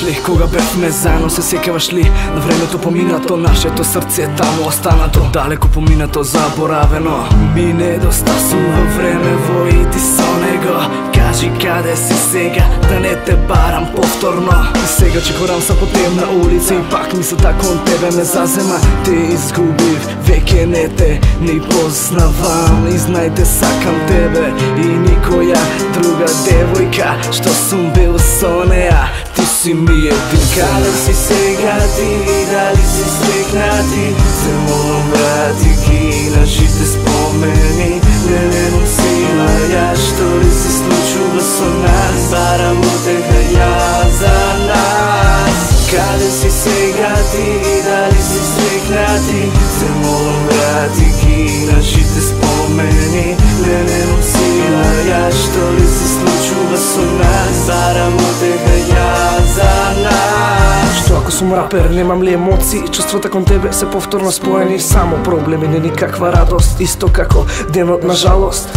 ли кога бевме заедно, се сеќаваш ли на времето поминато, нашето срце таму останато, далеко поминато, заборавено. Мине доста сум во времево и ти со него. Кажи каде си сега, да не те барам повторно. И сега чекорам са по темна улица и пак мислата кон тебе ме зазема. Те изгубив, веќе не те ни познавам. И знајте, сакам тебе и никоја друга девојка што сум бил со неа. Ти си ми един. Каде си сега ти, дали си свекнати? Се молам брати ги нашите спомени. Не носила ја, што ли се случува со нас? Барам утеха ја за нас. Каде си сега ти, дали си свекнати? Се молам брати ги нашите спомени. Не носила ја, што ли се случува со нас? Барам утеха ја за нас. Што ако сум рапер, немам ли емоции? Чувствата кон тебе се повторно споени. Само проблеми, не никаква радост. Исто како денот на жалост.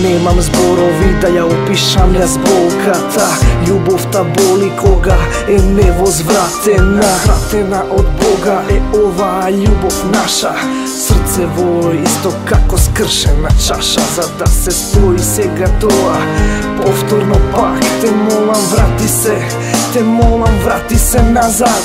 Немам зборови да ја опишам јас болката. Љубовта боли кога е невозвратена. Вратена од Бога е оваа љубов наша. Срцево исто како скршена чаша. За да се спои сега тоа повторно пак, те молам врати се. Те молам врати се назад.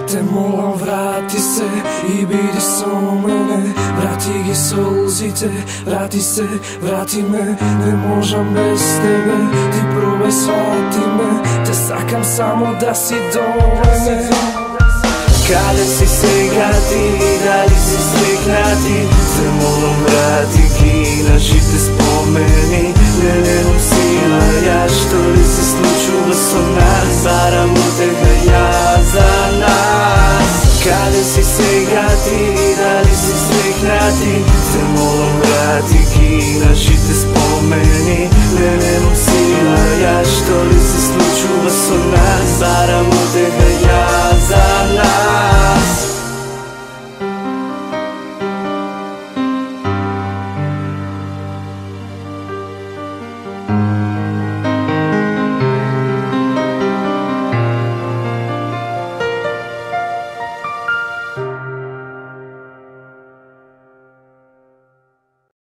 Те молам врати се и биди со мене. Врати ги солзите, врати се, врати ме. Не можам без тебе, ти пробај свати ме. Те сакам само да си до мене. Каде си сега ти, дали си свекнати? Се молам брати ги нашите спомени. Не носила ја, што ли се случува со нас? Барам утеха ја за нас. Каде си сега ти, дали си свекнати? Се молам брати ги нашите спомени. Не носила ја, што ли се случува со нас? Барам